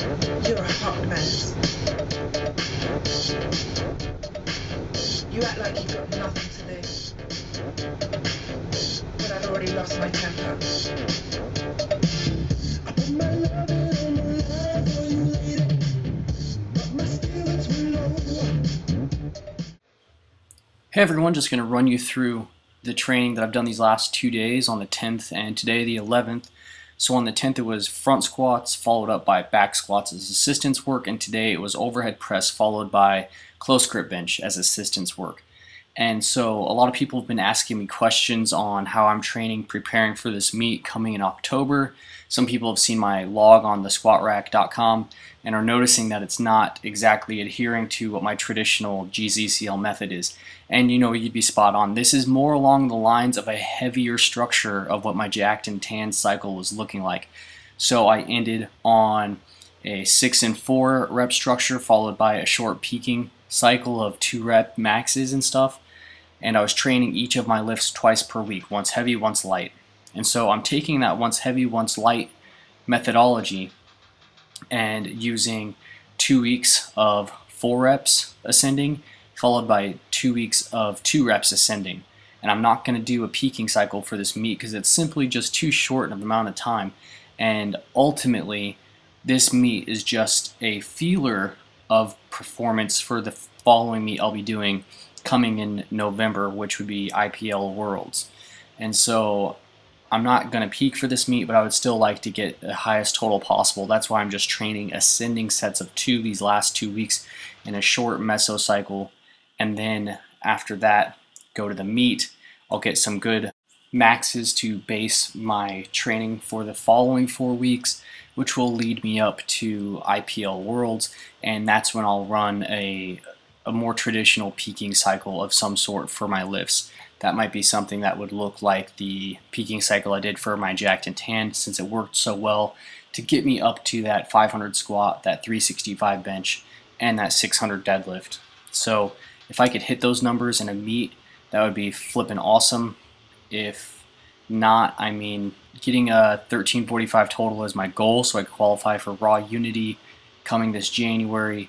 You're a hot mess. You act like you've got nothing to lose. But I've already lost my temper. I put my loving on the line for you, lady, but my spirits were low. Hey everyone, just going to run you through the training that I've done these last 2 days on the 10th and today the 11th. So on the 10th it was front squats followed up by back squats as assistance work, and today it was overhead press followed by close grip bench as assistance work. And so a lot of people have been asking me questions on how I'm training, preparing for this meet coming in October. Some people have seen my log on the squatrack.com and are noticing that it's not exactly adhering to what my traditional GZCL method is. And you'd be spot on. This is more along the lines of a heavier structure of what my jacked and tan cycle was looking like. So I ended on a 6 and 4 rep structure followed by a short peaking cycle of 2 rep maxes and stuff. And I was training each of my lifts twice per week, once heavy, once light. And so I'm taking that once heavy, once light methodology and using 2 weeks of 4 reps ascending followed by 2 weeks of 2 reps ascending. And I'm not going to do a peaking cycle for this meet because it's simply just too short of an amount of time. And ultimately, this meet is just a feeler of performance for the following meet I'll be doing coming in November, which would be IPL Worlds. And so I'm not going to peak for this meet, but I would still like to get the highest total possible. That's why I'm just training ascending sets of 2 these last 2 weeks in a short mesocycle. And then after that, go to the meet. I'll get some good maxes to base my training for the following 4 weeks, which will lead me up to IPL Worlds. And that's when I'll run a more traditional peaking cycle of some sort for my lifts. That might be something that would look like the peaking cycle I did for my jacked and tan, since it worked so well to get me up to that 500 squat, that 365 bench, and that 600 deadlift. So if I could hit those numbers in a meet, that would be flipping awesome. If not, I mean, getting a 1345 total is my goal, so I qualify for Raw Unity coming this January.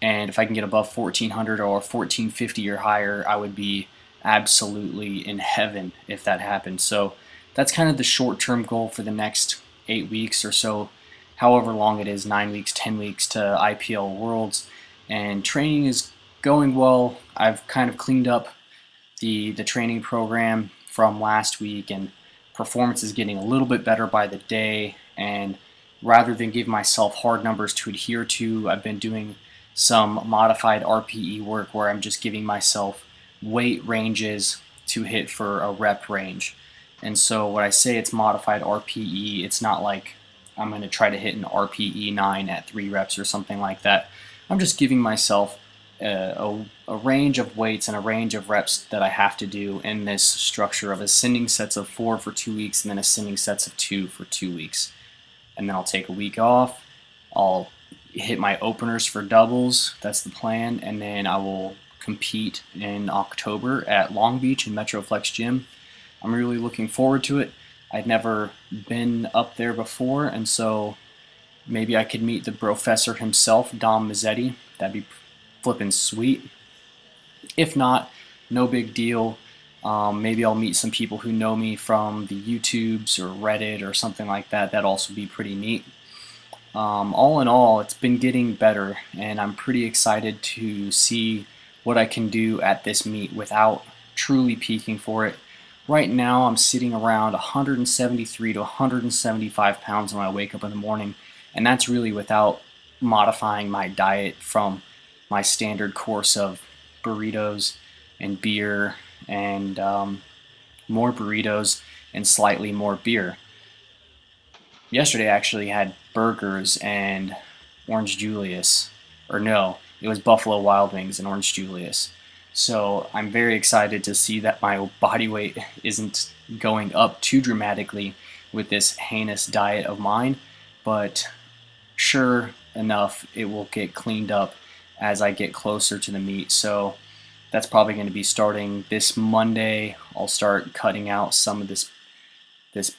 And if I can get above 1400 or 1450 or higher, I would be absolutely in heaven if that happened. So that's kind of the short-term goal for the next 8 weeks or so, however long it is, 9 weeks, 10 weeks to IPL Worlds. And training is going well. I've kind of cleaned up the training program from last week, and performance is getting a little bit better by the day. And rather than give myself hard numbers to adhere to, I've been doing some modified RPE work where I'm just giving myself weight ranges to hit for a rep range. And so when I say it's modified RPE, it's not like I'm going to try to hit an RPE 9 at 3 reps or something like that. I'm just giving myself a range of weights and a range of reps that I have to do in this structure of ascending sets of 4 for 2 weeks and then ascending sets of 2 for 2 weeks. And then I'll take a week off. I'll hit my openers for doubles, that's the plan, and then I will compete in October at Long Beach in Metroflex Gym. I'm really looking forward to it. I'd never been up there before, and so maybe I could meet the professor himself, Dom Mazzetti. That'd be flippin' sweet. If not, no big deal. Maybe I'll meet some people who know me from the YouTubes or Reddit or something like that. That'd also be pretty neat. All in all, it's been getting better, and I'm pretty excited to see what I can do at this meet without truly peaking for it. Right now, I'm sitting around 173 to 175 pounds when I wake up in the morning, and that's really without modifying my diet from my standard course of burritos and beer and more burritos and slightly more beer. Yesterday I actually had burgers and Orange Julius, or no, it was Buffalo Wild Wings and Orange Julius. So I'm very excited to see that my body weight isn't going up too dramatically with this heinous diet of mine, but sure enough, it will get cleaned up as I get closer to the meet. So that's probably going to be starting this Monday. I'll start cutting out some of this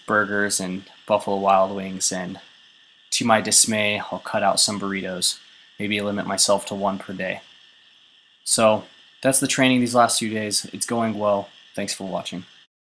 burgers and Buffalo Wild Wings and to my dismay, I'll cut out some burritos, maybe limit myself to 1 per day. So that's the training these last 2 days. It's going well. Thanks for watching.